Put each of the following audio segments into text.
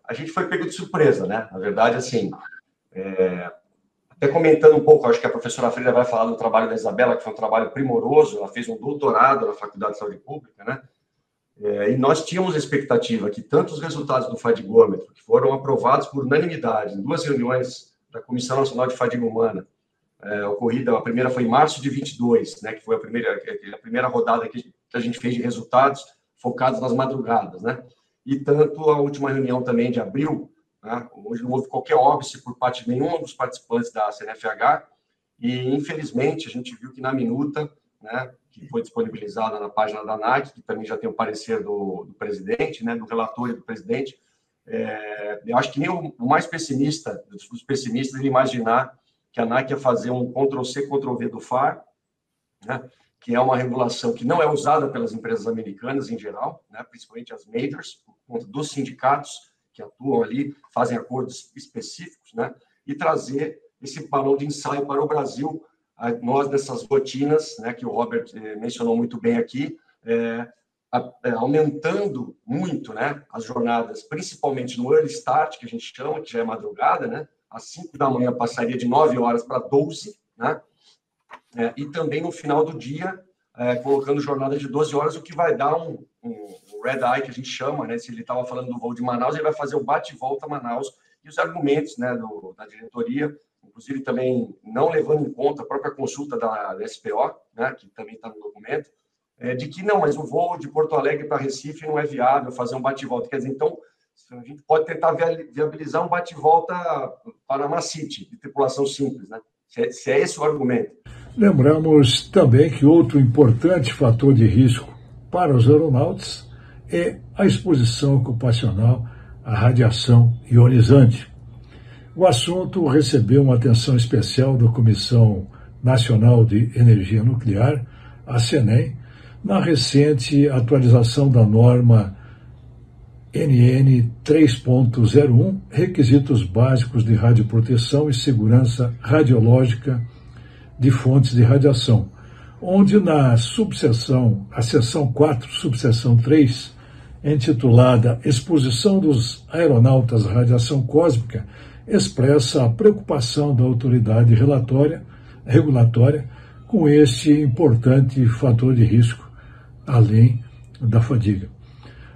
a gente foi pego de surpresa, né? Na verdade, assim, até comentando um pouco, acho que a professora Frida vai falar do trabalho da Isabela, que foi um trabalho primoroso, ela fez um doutorado na Faculdade de Saúde Pública, né? E nós tínhamos a expectativa que tanto os resultados do fadigômetro, que foram aprovados por unanimidade em 2 reuniões da Comissão Nacional de Fadiga Humana, ocorrida, a primeira foi em março de 22, né, que foi a primeira rodada que a gente fez de resultados focados nas madrugadas, né? E tanto a última reunião também de abril, né, onde não houve qualquer óbice por parte de nenhum dos participantes da CNFH, e infelizmente a gente viu que na minuta, né, que foi disponibilizada na página da ANAC, que também já tem o parecer do presidente, né, do relator e do presidente, eu acho que nem o mais pessimista dos pessimistas ia imaginar que a ANAC ia fazer um Ctrl-C, Ctrl-V do FAR, né, que é uma regulação que não é usada pelas empresas americanas em geral, né, principalmente as majors, por conta dos sindicatos que atuam ali, fazem acordos específicos, né, e trazer esse balão de ensaio para o Brasil, nós dessas rotinas, né, que o Robert mencionou muito bem aqui, aumentando muito, né, as jornadas, principalmente no early start, que a gente chama, que já é madrugada, né, às 5 da manhã passaria de 9 horas para 12, né, e também no final do dia, colocando jornada de 12 horas, o que vai dar um red eye, que a gente chama, né, se ele estava falando do voo de Manaus, ele vai fazer o bate-volta a Manaus, e os argumentos, né, da diretoria, inclusive também não levando em conta a própria consulta da SPO, né, que também está no documento, de que não, mas o voo de Porto Alegre para Recife não é viável, fazer um bate-volta. Quer dizer, então, a gente pode tentar viabilizar um bate-volta Panama City, de tripulação simples, né? Se é esse o argumento. Lembramos também que outro importante fator de risco para os aeronautas é a exposição ocupacional à radiação ionizante. O assunto recebeu uma atenção especial da Comissão Nacional de Energia Nuclear, a CENEM, na recente atualização da norma NN 3.01, Requisitos Básicos de Radioproteção e Segurança Radiológica de Fontes de Radiação, onde na subseção, a seção 4, subseção 3, intitulada Exposição dos Aeronautas à Radiação Cósmica, expressa a preocupação da autoridade regulatória com este importante fator de risco, além da fadiga.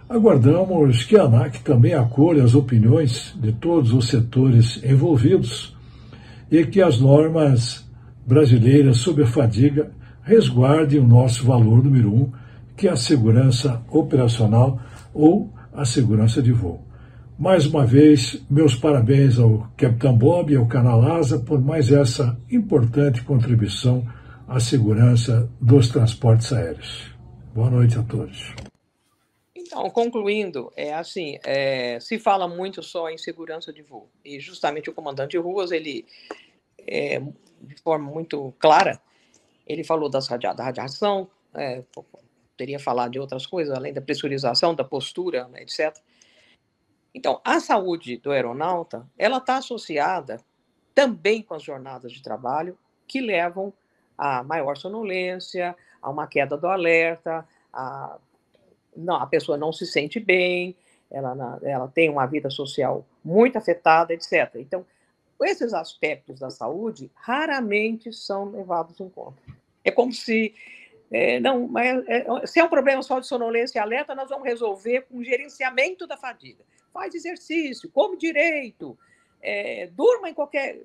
Aguardamos que a ANAC também acolha as opiniões de todos os setores envolvidos e que as normas brasileiras sobre a fadiga resguardem o nosso valor número 1, que é a segurança operacional ou a segurança de voo. Mais uma vez, meus parabéns ao Capitão Bob e ao Canal Asa por mais essa importante contribuição à segurança dos transportes aéreos. Boa noite a todos. Então, concluindo, se fala muito só em segurança de voo, e justamente o comandante Ruas, ele, de forma muito clara, ele falou da radiação, poderia falar de outras coisas, além da pressurização, da postura, né, etc. Então, a saúde do aeronauta, ela está associada também com as jornadas de trabalho que levam a maior sonolência, a uma queda do alerta, a pessoa não se sente bem, ela tem uma vida social muito afetada, etc. Então, esses aspectos da saúde raramente são levados em conta. É como se... se é um problema só de sonolência e alerta, nós vamos resolver com o gerenciamento da fadiga. Faz exercício, come direito,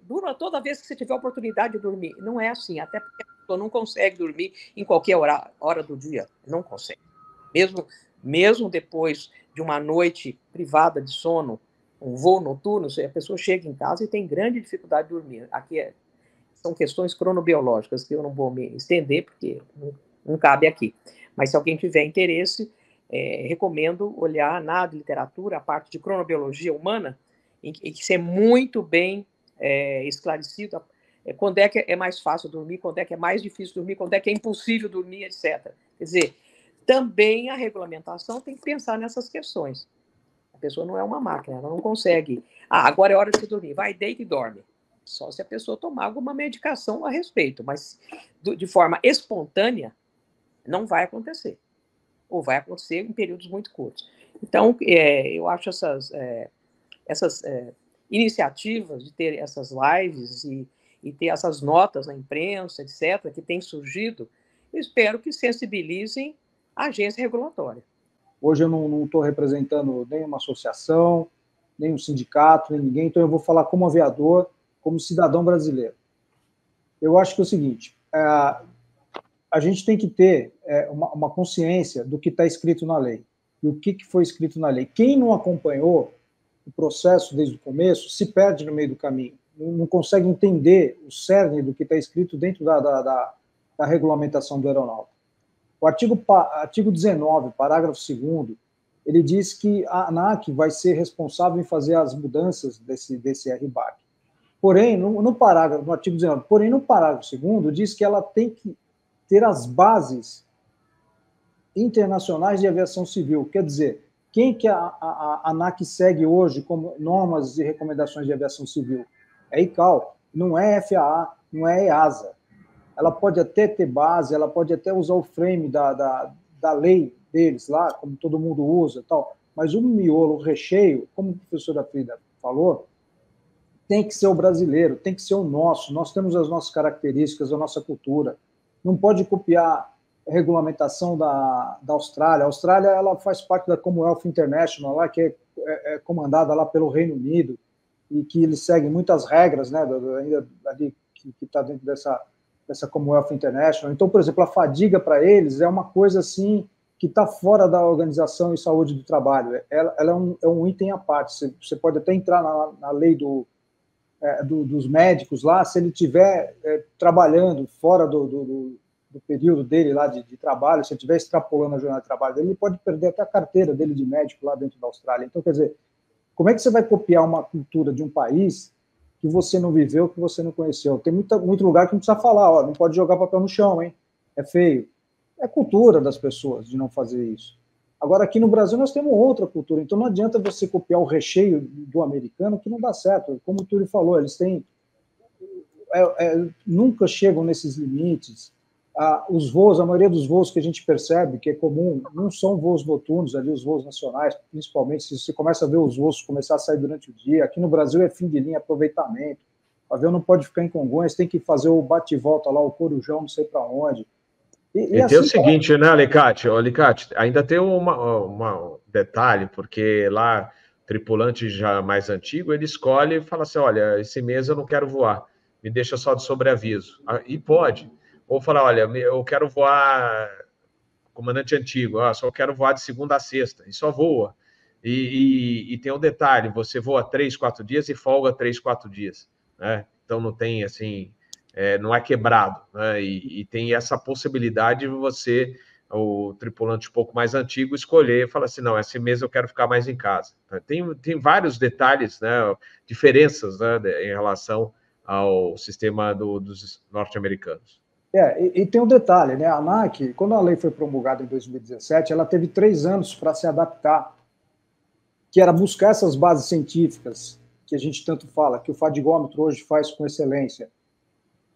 durma toda vez que você tiver oportunidade de dormir. Não é assim, até porque a pessoa não consegue dormir em qualquer hora do dia. Não consegue. Mesmo depois de uma noite privada de sono, um voo noturno, a pessoa chega em casa e tem grande dificuldade de dormir. Aqui são questões cronobiológicas que eu não vou me estender, porque não cabe aqui. Mas se alguém tiver interesse, recomendo olhar na literatura a parte de cronobiologia humana, em que ser muito bem esclarecido quando é que é mais fácil dormir, quando é que é mais difícil dormir, quando é que é impossível dormir, etc. Quer dizer, também a regulamentação tem que pensar nessas questões. A pessoa não é uma máquina, ela não consegue. Agora é hora de se dormir, vai, deita e dorme. Só se a pessoa tomar alguma medicação a respeito, mas de forma espontânea não vai acontecer. Ou vai acontecer em períodos muito curtos. Então, eu acho essas iniciativas de ter essas lives e ter essas notas na imprensa, etc., que têm surgido, eu espero que sensibilizem a agência regulatória. Hoje eu não estou representando nenhuma associação, nem um sindicato, nem ninguém, então eu vou falar como aviador, como cidadão brasileiro. Eu acho que é o seguinte, a gente tem que ter uma consciência do que está escrito na lei, e o que foi escrito na lei. Quem não acompanhou o processo desde o começo se perde no meio do caminho, não consegue entender o cerne do que está escrito dentro da regulamentação do aeronáutico. O artigo 19, parágrafo 2º, ele diz que a ANAC vai ser responsável em fazer as mudanças desse RBAC. Porém, no artigo 19, porém, no parágrafo 2º, diz que ela tem que ter as bases internacionais de aviação civil. Quer dizer, quem que a ANAC segue hoje como normas e recomendações de aviação civil? É ICAO, não é FAA, não é EASA. Ela pode até ter base, ela pode até usar o frame da lei deles lá, como todo mundo usa e tal, mas o miolo, o recheio, como a professora Frida falou, tem que ser o brasileiro, tem que ser o nosso. Nós temos as nossas características, a nossa cultura. Não pode copiar a regulamentação da Austrália. A Austrália, ela faz parte da Commonwealth International, lá, que é comandada lá pelo Reino Unido, e que eles seguem muitas regras, né, ainda ali que está dentro dessa Commonwealth International. Então, por exemplo, a fadiga para eles é uma coisa assim que está fora da Organização de Saúde do Trabalho. Ela é um item à parte. Você pode até entrar na lei dos médicos lá, se ele estiver trabalhando fora do período dele lá de trabalho, se ele estiver extrapolando a jornada de trabalho dele, ele pode perder até a carteira dele de médico lá dentro da Austrália. Então, quer dizer, como é que você vai copiar uma cultura de um país que você não viveu, que você não conheceu? Tem muito lugar que não precisa falar, ó, não pode jogar papel no chão, hein? É feio. É cultura das pessoas de não fazer isso. Agora, aqui no Brasil, nós temos outra cultura, então não adianta você copiar o recheio do americano, que não dá certo. Como o Túlio falou, eles têm... nunca chegam nesses limites. Os voos, a maioria dos voos que a gente percebe, que é comum, não são voos noturnos, ali os voos nacionais, principalmente se você começa a ver os voos começar a sair durante o dia. Aqui no Brasil é fim de linha, aproveitamento. O avião não pode ficar em Congonhas, tem que fazer o bate-volta lá, o Corujão, não sei para onde. E assim, tem o seguinte, né, Alicate? Ainda tem um detalhe, porque lá, tripulante já mais antigo, ele escolhe e fala assim, olha, esse mês eu não quero voar, me deixa só de sobreaviso. E pode. Ou falar, olha, eu quero voar, comandante antigo, só quero voar de segunda a sexta, e só voa. E tem um detalhe, você voa 3, 4 dias e folga 3, 4 dias, né? Então não tem, assim... não é quebrado, né? E tem essa possibilidade de você, o tripulante um pouco mais antigo, escolher e falar assim, não, esse mês eu quero ficar mais em casa. Tem vários detalhes, né, diferenças, né, em relação ao sistema dos norte-americanos. E tem um detalhe, né? A ANAC, quando a lei foi promulgada em 2017, ela teve 3 anos para se adaptar, que era buscar essas bases científicas que a gente tanto fala, que o fadigômetro hoje faz com excelência.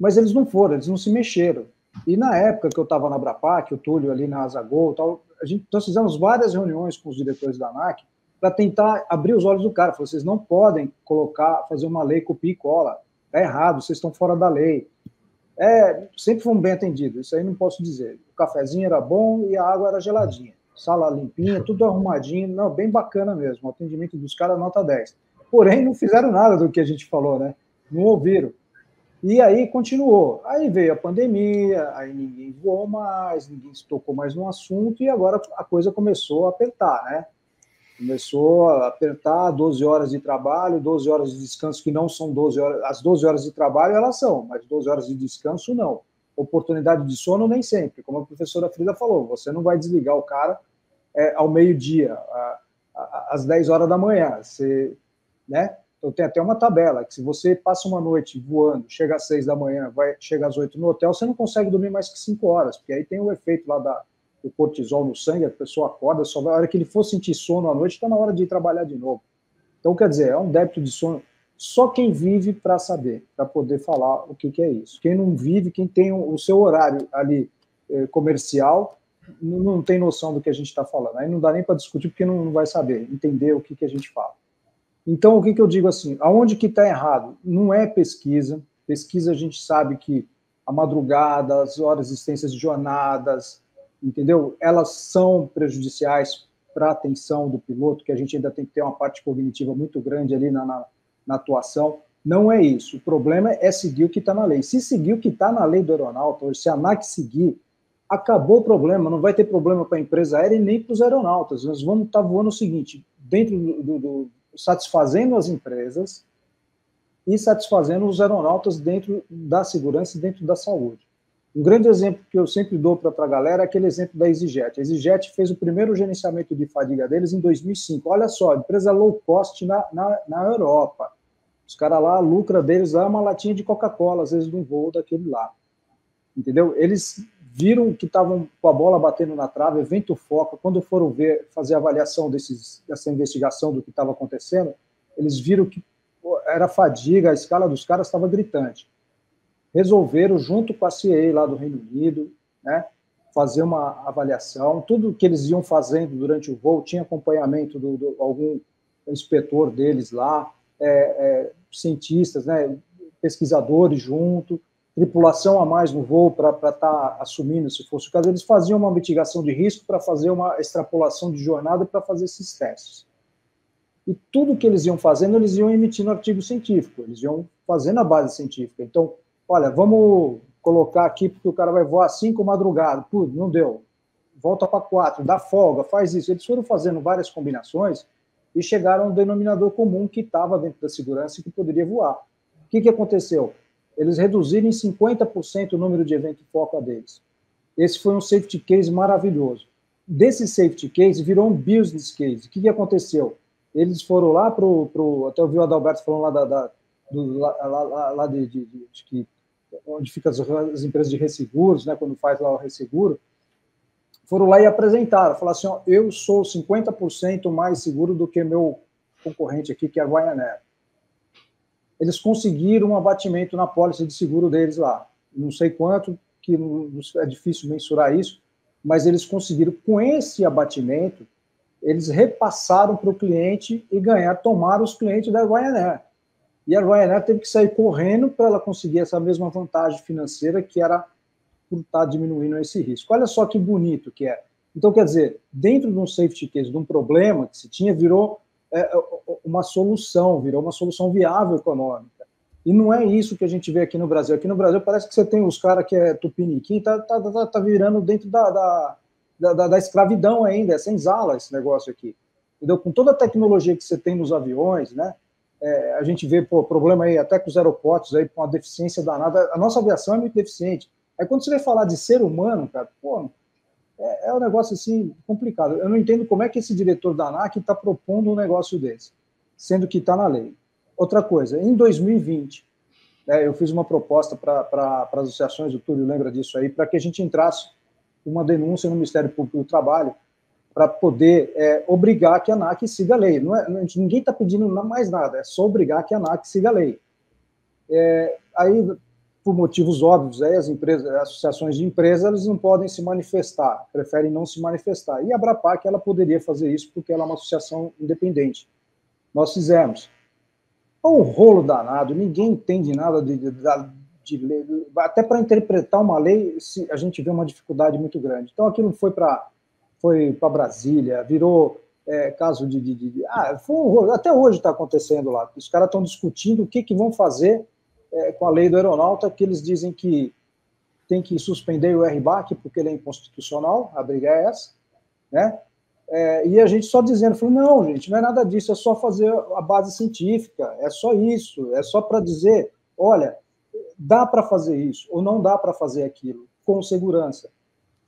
Mas eles não foram, eles não se mexeram. E na época que eu estava na Abrapac, o Túlio ali na Azagol, tal, nós fizemos várias reuniões com os diretores da ANAC para tentar abrir os olhos do cara. Falei, vocês não podem fazer uma lei copia e cola. Está errado, vocês estão fora da lei. Sempre fomos bem atendidos, isso aí não posso dizer. O cafezinho era bom e a água era geladinha. Sala limpinha, tudo arrumadinho, não, bem bacana mesmo. O atendimento dos caras, nota 10. Porém, não fizeram nada do que a gente falou, né? Não ouviram. E aí continuou. Aí veio a pandemia, aí ninguém voou mais, ninguém se tocou mais no assunto, e agora a coisa começou a apertar, né? Começou a apertar, 12 horas de trabalho, 12 horas de descanso, que não são 12 horas. As 12 horas de trabalho, elas são, mas 12 horas de descanso, não. Oportunidade de sono, nem sempre. Como a professora Frida falou, você não vai desligar o cara ao meio-dia, às 10 horas da manhã. Né? Então, tem até uma tabela, que se você passa uma noite voando, chega às 6 da manhã, chega às 8 no hotel, você não consegue dormir mais que 5 horas, porque aí tem o efeito lá do cortisol no sangue, a pessoa acorda, só na hora que ele for sentir sono à noite, está na hora de ir trabalhar de novo. Então, quer dizer, é um débito de sono. Só quem vive para saber, para poder falar o que é isso. Quem não vive, quem tem o seu horário ali comercial, não tem noção do que a gente está falando. Aí não dá nem para discutir, porque não vai saber, entender o que a gente fala. Então, o que eu digo assim, aonde que está errado? Não é pesquisa. Pesquisa a gente sabe que a madrugada, as horas, existências de jornadas, entendeu? Elas são prejudiciais para a atenção do piloto, que a gente ainda tem que ter uma parte cognitiva muito grande ali na atuação. Não é isso. O problema é seguir o que está na lei. Se seguir o que está na lei do aeronáutica, ou se a ANAC seguir, acabou o problema. Não vai ter problema para a empresa aérea e nem para os aeronautas. Nós vamos estar voando o seguinte, dentro satisfazendo as empresas e satisfazendo os aeronautas dentro da segurança e dentro da saúde. Um grande exemplo que eu sempre dou para a galera é aquele exemplo da EasyJet. A EasyJet fez o primeiro gerenciamento de fadiga deles em 2005. Olha só, empresa low cost na Europa. Os caras lá, a lucra deles é uma latinha de Coca-Cola, às vezes, de um voo daquele lá. Entendeu? Eles viram que estavam com a bola batendo na trave, vento foca. Quando foram fazer a avaliação dessa investigação do que estava acontecendo, eles viram que era fadiga, a escala dos caras estava gritante. Resolveram, junto com a CAA lá do Reino Unido, né, fazer uma avaliação. Tudo que eles iam fazendo durante o voo tinha acompanhamento de algum inspetor deles lá, cientistas, né, pesquisadores junto, tripulação a mais no voo para estar assumindo, se fosse o caso. Eles faziam uma mitigação de risco para fazer uma extrapolação de jornada para fazer esses testes. E tudo que eles iam fazendo, eles iam emitindo artigo científico, eles iam fazendo a base científica. Então, olha, vamos colocar aqui porque o cara vai voar 5 madrugadas. Putz, não deu. Volta para 4, dá folga, faz isso. Eles foram fazendo várias combinações e chegaram a um denominador comum que estava dentro da segurança e que poderia voar. O que aconteceu? Eles reduziram em 50% o número de evento foca deles. Esse foi um safety case maravilhoso. Desse safety case virou um business case. O que aconteceu? Eles foram lá até eu vi o Adalberto falando lá de onde ficam as empresas de resseguros, né, quando faz lá o resseguro, foram lá e apresentaram, falaram assim, ó, eu sou 50% mais seguro do que meu concorrente aqui, que é a Ryanair. Eles conseguiram um abatimento na pólice de seguro deles lá. Não sei quanto, que é difícil mensurar isso, mas eles conseguiram, com esse abatimento, eles repassaram para o cliente e tomaram os clientes da Ryanair. E a Ryanair teve que sair correndo para ela conseguir essa mesma vantagem financeira que era por estar diminuindo esse risco. Olha só que bonito que é. Então, quer dizer, dentro de um safety case, de um problema que se tinha, virou uma solução viável econômica. E não é isso que a gente vê aqui no Brasil. Aqui no Brasil parece que você tem os caras que é tupiniquim, tá virando dentro da escravidão ainda, é senzala esse negócio aqui. Entendeu? Com toda a tecnologia que você tem nos aviões, né? A gente vê problema aí até com os aeroportos, aí, com a deficiência danada. A nossa aviação é muito deficiente. Aí quando você vai falar de ser humano, cara, é um negócio assim complicado. Eu não entendo como é que esse diretor da ANAC está propondo um negócio desse, sendo que está na lei. Outra coisa, em 2020, eu fiz uma proposta para as associações, o Túlio lembra disso aí, para que a gente entrasse uma denúncia no Ministério Público do Trabalho para poder obrigar que a ANAC siga a lei. Ninguém está pedindo mais nada, é só obrigar que a ANAC siga a lei. Aí, por motivos óbvios, as associações de empresas elas não podem se manifestar, preferem não se manifestar. E a Abrapac ela poderia fazer isso porque ela é uma associação independente. Nós fizemos. É um rolo danado, ninguém entende nada de lei. Até para interpretar uma lei, a gente vê uma dificuldade muito grande. Então, aquilo foi para Brasília, virou caso foi um rolo. Até hoje está acontecendo lá. Os caras estão discutindo o que vão fazer com a lei do aeronauta, que eles dizem que tem que suspender o RBAC porque ele é inconstitucional, a briga é essa, né? E a gente só dizendo, não, gente, não é nada disso, é só fazer a base científica, é só isso, é só para dizer, olha, dá para fazer isso, ou não dá para fazer aquilo, com segurança.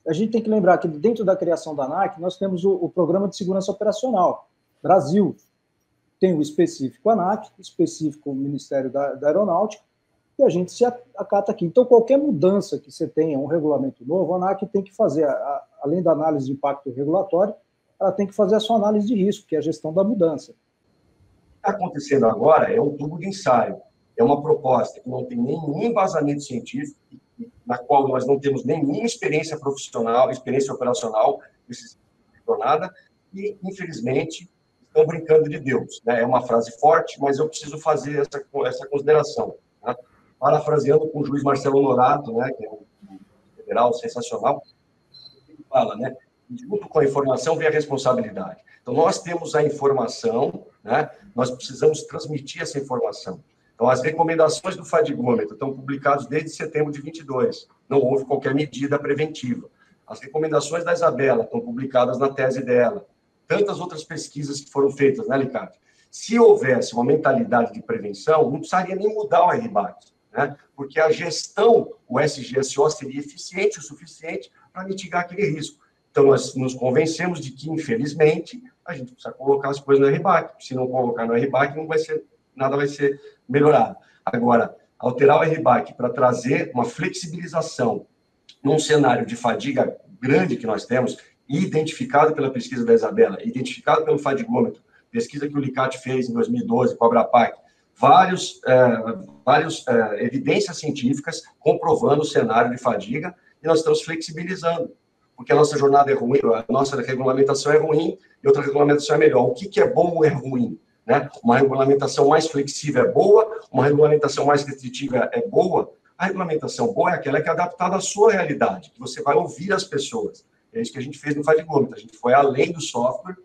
A gente tem que lembrar que dentro da criação da ANAC, nós temos o Programa de Segurança Operacional, Brasil, tem o específico ANAC, específico Ministério da Aeronáutica, e a gente se acata aqui. Então, qualquer mudança que você tenha, um regulamento novo, a ANAC tem que fazer, além da análise de impacto regulatório, ela tem que fazer a sua análise de risco, que é a gestão da mudança. O que está acontecendo agora é um tubo de ensaio. É uma proposta que não tem nenhum embasamento científico, na qual nós não temos nenhuma experiência profissional, experiência operacional, nada, e, infelizmente, estão brincando de Deus. Né? É uma frase forte, mas eu preciso fazer essa consideração. Né? Parafraseando com o juiz Marcelo Honorato, né, que é um federal sensacional, ele fala, né, junto com a informação vem a responsabilidade. Então, nós temos a informação, né, nós precisamos transmitir essa informação. Então, as recomendações do fadigômetro estão publicadas desde setembro de 22. Não houve qualquer medida preventiva. As recomendações da Isabela estão publicadas na tese dela. Tantas outras pesquisas que foram feitas, né, Licati? Se houvesse uma mentalidade de prevenção, não precisaria nem mudar o RBAC, né? Porque a gestão, o SGSO, seria eficiente o suficiente para mitigar aquele risco. Então, nós nos convencemos de que, infelizmente, a gente precisa colocar as coisas no RBAC. Se não colocar no RBAC, nada vai ser melhorado. Agora, alterar o RBAC para trazer uma flexibilização num cenário de fadiga grande que nós temos, identificado pela pesquisa da Isabela, identificado pelo fadigômetro, pesquisa que o Licati fez em 2012 com a Abrapac, várias evidências científicas comprovando o cenário de fadiga, e nós estamos flexibilizando, porque a nossa jornada é ruim, a nossa regulamentação é ruim e outra regulamentação é melhor. O que é bom ou é ruim? Né? Uma regulamentação mais flexível é boa, uma regulamentação mais restritiva é boa. A regulamentação boa é aquela que é adaptada à sua realidade, que você vai ouvir as pessoas. É isso que a gente fez no fadigômetro. A gente foi além do software,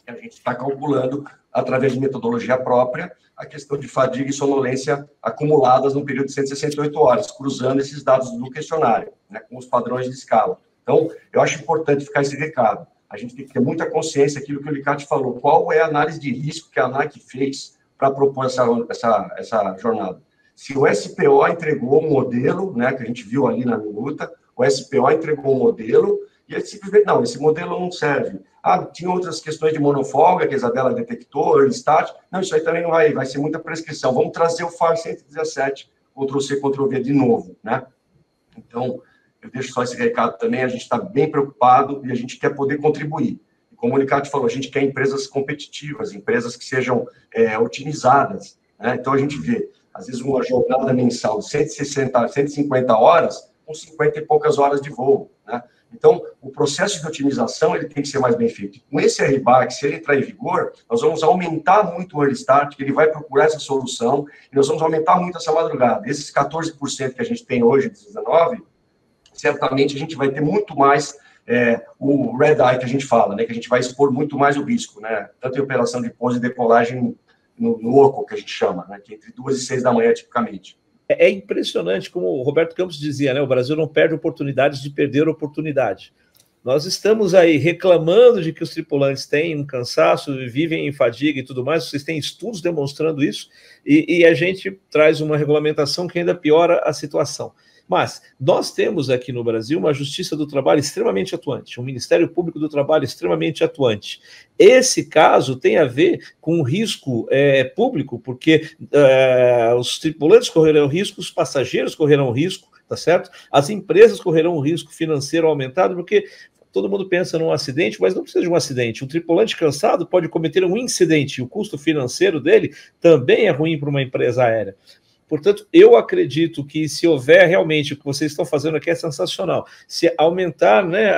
e a gente está calculando, através de metodologia própria, a questão de fadiga e sonolência acumuladas no período de 168 horas, cruzando esses dados do questionário, né, com os padrões de escala. Então, eu acho importante ficar esse recado. A gente tem que ter muita consciência daquilo que o Licati falou. Qual é a análise de risco que a ANAC fez para propor essa jornada? Se o SPO entregou um modelo, né, que a gente viu ali na minuta, o SPO entregou um modelo, e ele simplesmente, não, esse modelo não serve. Ah, tinha outras questões de monofolga que a Isabela detectou, early start. Não, isso aí também não vai ser muita prescrição. Vamos trazer o FAR 117, Ctrl-C, Ctrl-V de novo, né? Então, eu deixo só esse recado também, a gente está bem preocupado e a gente quer poder contribuir. Como o Licati falou, a gente quer empresas competitivas, empresas que sejam otimizadas, né? Então, a gente vê, às vezes, uma jornada mensal de 150 horas, com 50 e poucas horas de voo, né? Então, o processo de otimização ele tem que ser mais bem feito. Com esse RBAC, se ele entrar em vigor, nós vamos aumentar muito o early start, que ele vai procurar essa solução, e nós vamos aumentar muito essa madrugada. Esses 14% que a gente tem hoje, de 19%, certamente a gente vai ter muito mais o red eye que a gente fala, né? Que a gente vai expor muito mais o risco, né? Tanto em operação de pouso e decolagem no OCO, que a gente chama, né? Que é entre 2 e 6 da manhã, tipicamente. É impressionante, como o Roberto Campos dizia, né? O Brasil não perde oportunidades de perder oportunidade. Nós estamos aí reclamando de que os tripulantes têm um cansaço, vivem em fadiga e tudo mais, vocês têm estudos demonstrando isso, e a gente traz uma regulamentação que ainda piora a situação. Mas nós temos aqui no Brasil uma Justiça do Trabalho extremamente atuante, um Ministério Público do Trabalho extremamente atuante. Esse caso tem a ver com o risco público, porque os tripulantes correrão risco, os passageiros correrão risco, tá certo? As empresas correrão um risco financeiro aumentado, porque todo mundo pensa num acidente, mas não precisa de um acidente. Um tripulante cansado pode cometer um incidente, e o custo financeiro dele também é ruim para uma empresa aérea. Portanto, eu acredito que se houver realmente o que vocês estão fazendo aqui é sensacional, se aumentar, né,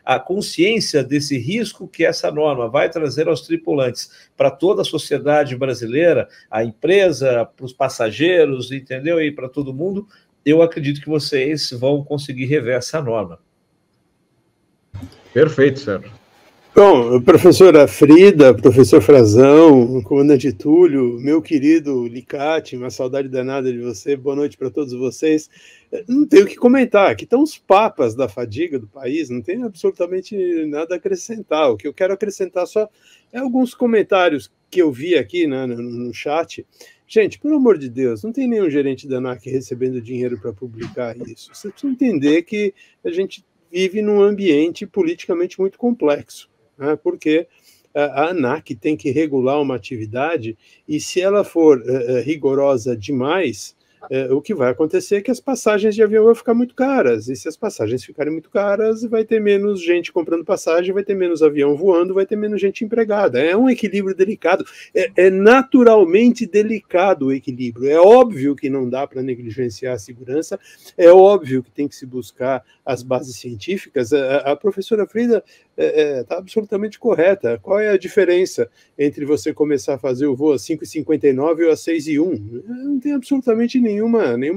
a consciência desse risco que essa norma vai trazer aos tripulantes para toda a sociedade brasileira, a empresa, para os passageiros, entendeu? E para todo mundo, eu acredito que vocês vão conseguir rever essa norma. Perfeito, Sérgio. Bom, professora Frida, professor Frazão, comandante Túlio, meu querido Licati, uma saudade danada de você, boa noite para todos vocês. Não tenho o que comentar, aqui estão os papas da fadiga do país, não tem absolutamente nada a acrescentar. O que eu quero acrescentar só é alguns comentários que eu vi aqui, né, no chat. Gente, pelo amor de Deus, não tem nenhum gerente da ANAC recebendo dinheiro para publicar isso. Você precisa entender que a gente vive num ambiente politicamente muito complexo, né? Porque a ANAC tem que regular uma atividade e se ela for rigorosa demais, o que vai acontecer é que as passagens de avião vão ficar muito caras, e se as passagens ficarem muito caras, vai ter menos gente comprando passagem, vai ter menos avião voando, vai ter menos gente empregada. É um equilíbrio delicado, é naturalmente delicado o equilíbrio. É óbvio que não dá para negligenciar a segurança, é óbvio que tem que se buscar as bases científicas. A professora Frida está absolutamente correta. Qual é a diferença entre você começar a fazer o voo às 5h59 ou às 6h01? Não tem absolutamente nenhuma né,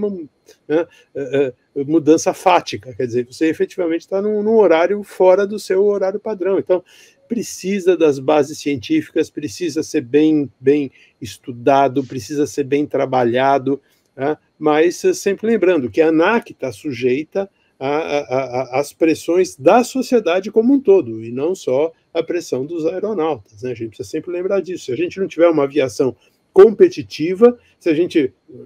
mudança fática. Quer dizer, você efetivamente está num horário fora do seu horário padrão. Então, precisa das bases científicas, precisa ser bem estudado, precisa ser bem trabalhado, mas sempre lembrando que a ANAC está sujeita às pressões da sociedade como um todo, e não só a pressão dos aeronautas, né? A gente precisa sempre lembrar disso. Se a gente não tiver uma aviação competitiva,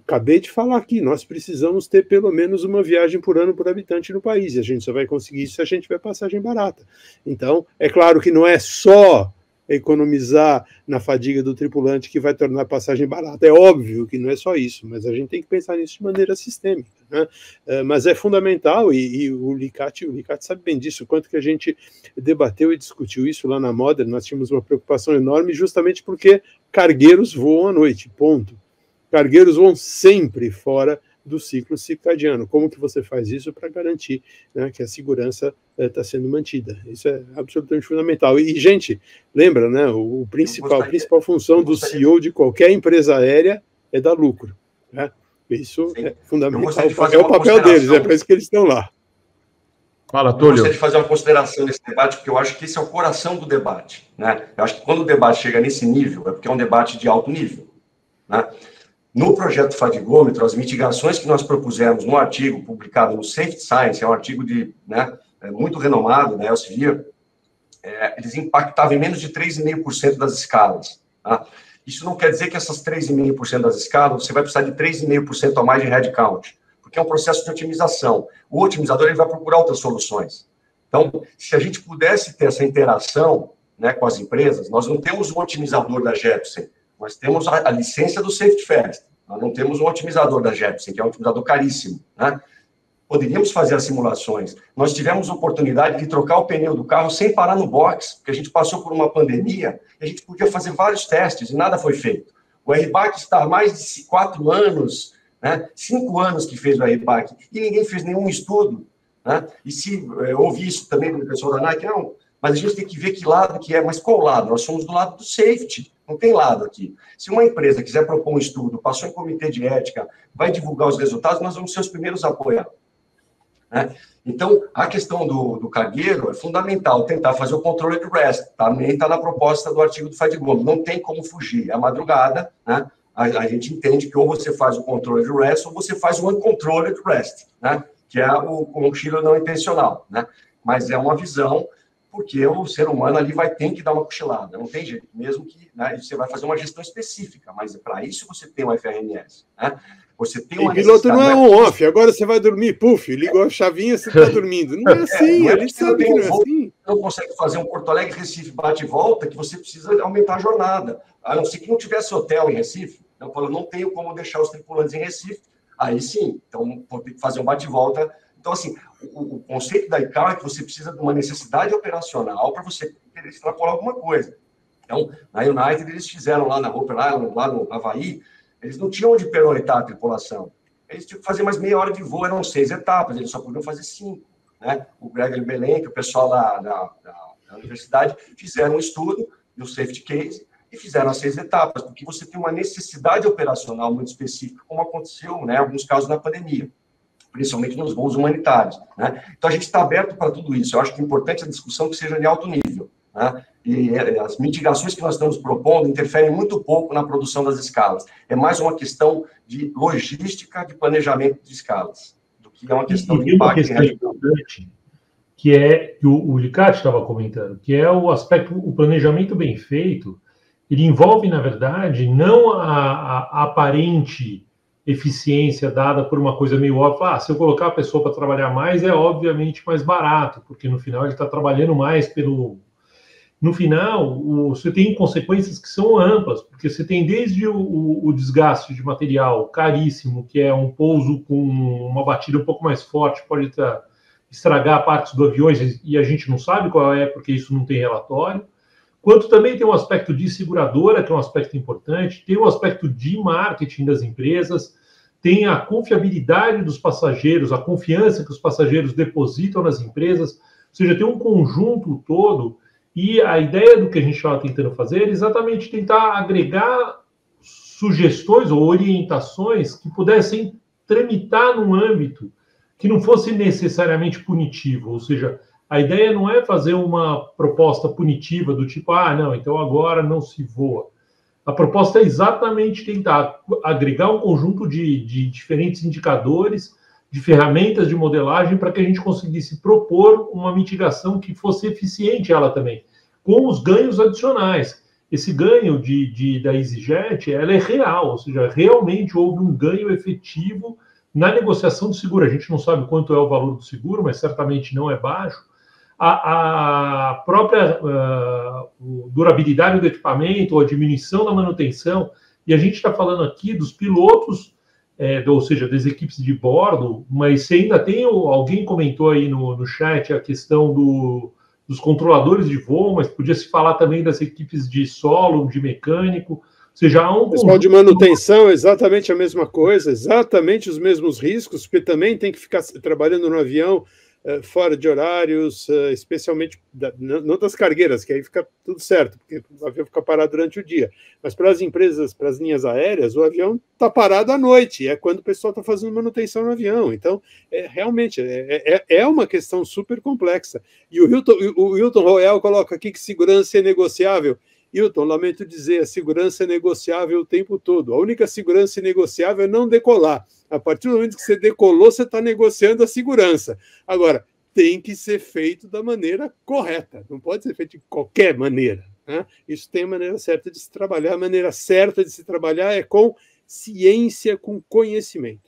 acabei de falar aqui, nós precisamos ter pelo menos uma viagem por ano por habitante no país, e a gente só vai conseguir isso se a gente tiver passagem barata. Então, é claro que não é só economizar na fadiga do tripulante que vai tornar a passagem barata. É óbvio que não é só isso, mas a gente tem que pensar nisso de maneira sistêmica, né? Mas é fundamental, e o Licati sabe bem disso, quanto que a gente debateu e discutiu isso lá na Modern. Nós tínhamos uma preocupação enorme justamente porque cargueiros voam à noite, ponto. Cargueiros voam sempre fora do ciclo circadiano. Como que você faz isso para garantir, né, que a segurança está sendo mantida? Isso é absolutamente fundamental. E, gente, lembra, né, a principal função do CEO de qualquer empresa aérea é dar lucro, né? Isso é fundamental. É o papel deles, é para isso que eles estão lá. Fala, Túlio. Eu gostaria de fazer uma consideração nesse debate, porque eu acho que esse é o coração do debate, né? Eu acho que quando o debate chega nesse nível, é porque é um debate de alto nível, né? No projeto Fadigômetro, as mitigações que nós propusemos no artigo publicado no Safety Science, é um artigo muito renomado, da Elsevier, eles impactavam em menos de 3,5% das escalas. Tá? Isso não quer dizer que essas 3,5% das escalas, você vai precisar de 3,5% a mais de headcount, porque é um processo de otimização. O otimizador ele vai procurar outras soluções. Então, se a gente pudesse ter essa interação, né, com as empresas, nós não temos um otimizador da Jeppesen, nós temos a licença do Safety First. Nós não temos um otimizador da Jeppesen, que é um otimizador caríssimo, né? Poderíamos fazer as simulações. Nós tivemos a oportunidade de trocar o pneu do carro sem parar no box, porque a gente passou por uma pandemia e a gente podia fazer vários testes e nada foi feito. O RBAC está há mais de 4 anos, né? 5 anos que fez o RBAC, e ninguém fez nenhum estudo, né? E se ouvi isso também do pessoal da Nike, não, mas a gente tem que ver que lado que é. Mas qual lado? Nós somos do lado do safety. Não tem lado aqui. Se uma empresa quiser propor um estudo, passou em comitê de ética, vai divulgar os resultados, nós vamos ser os primeiros a apoiar, né? Então, a questão do cargueiro é fundamental, tentar fazer o controle de rest. Também está na proposta do artigo do Fadigômetro. Não tem como fugir. É a madrugada, né? A gente entende que ou você faz o controle de rest ou você faz o uncontrolled rest, né? Que é o cochilo não intencional, né? Mas é uma visão, porque o ser humano ali vai ter que dar uma cochilada, não tem jeito, mesmo que, né, você vai fazer uma gestão específica, mas para isso você tem um FRMS, né? Você tem uma piloto não é on-off, agora você vai dormir, puf, ligou a chavinha, você está dormindo. Não é assim, não é a gente sabe que não é assim. Não consegue fazer um Porto Alegre, Recife, bate e volta, que você precisa aumentar a jornada, a não ser que não tivesse hotel em Recife, eu falo, não tenho como deixar os tripulantes em Recife, aí sim, então vou ter que fazer um bate e volta. Então, assim, o conceito da ICAO é que você precisa de uma necessidade operacional para você querer extrapolar alguma coisa. Então, na United, eles fizeram lá na Roper Island, lá no Havaí, eles não tinham onde pernoitar a tripulação. Eles tinham que fazer mais meia hora de voo, eram 6 etapas, eles só podiam fazer 5. Né? O Gregory Belém, que o pessoal da universidade, fizeram um estudo do safety case e fizeram as 6 etapas, porque você tem uma necessidade operacional muito específica, como aconteceu, né, em alguns casos na pandemia, principalmente nos voos humanitários, né? Então, a gente está aberto para tudo isso. Eu acho que é importante a discussão que seja de alto nível, né? E as mitigações que nós estamos propondo interferem muito pouco na produção das escalas. É mais uma questão de logística, de planejamento de escalas, do que é uma questão de impacto. Uma questão importante, que é que o Licati estava comentando, que é o aspecto, o planejamento bem feito, ele envolve, na verdade, não a aparente eficiência dada por uma coisa meio óbvia. Se eu colocar a pessoa para trabalhar mais, é obviamente mais barato, porque no final ele está trabalhando mais pelo... No final, você tem consequências que são amplas, porque você tem desde o desgaste de material caríssimo, que é um pouso com uma batida um pouco mais forte, pode estragar partes do avião, e a gente não sabe qual é, porque isso não tem relatório, quanto também tem um aspecto de seguradora, que é um aspecto importante, tem um aspecto de marketing das empresas, tem a confiabilidade dos passageiros, a confiança que os passageiros depositam nas empresas. seja, tem um conjunto todo, e a ideia do que a gente estava tentando fazer era exatamente tentar agregar sugestões ou orientações que pudessem tramitar num âmbito que não fosse necessariamente punitivo, ou seja, a ideia não é fazer uma proposta punitiva do tipo, não, então agora não se voa. A proposta é exatamente tentar agregar um conjunto de diferentes indicadores, de ferramentas de modelagem para que a gente conseguisse propor uma mitigação que fosse eficiente ela também, com os ganhos adicionais. Esse ganho da EasyJet, ela é real, ou seja, realmente houve um ganho efetivo na negociação do seguro. A gente não sabe quanto é o valor do seguro, mas certamente não é baixo. A própria durabilidade do equipamento, ou a diminuição da manutenção, e a gente está falando aqui dos pilotos, ou seja, das equipes de bordo, mas se ainda tem, alguém comentou aí no chat a questão dos controladores de voo, mas podia se falar também das equipes de solo, de mecânico, ou seja, há um pessoal de manutenção, exatamente a mesma coisa, exatamente os mesmos riscos, porque também tem que ficar trabalhando no avião fora de horários, especialmente não das cargueiras, que aí fica tudo certo, porque o avião fica parado durante o dia. Mas para as empresas, para as linhas aéreas, o avião está parado à noite, é quando o pessoal está fazendo manutenção no avião. Então, realmente, é uma questão super complexa. E o Hilton Royal coloca aqui que segurança é negociável. Hilton, lamento dizer, a segurança é negociável o tempo todo. A única segurança negociável é não decolar. A partir do momento que você decolou, você está negociando a segurança. Agora, tem que ser feito da maneira correta, não pode ser feito de qualquer maneira, né? Isso tem a maneira certa de se trabalhar. A maneira certa de se trabalhar é com ciência, com conhecimento.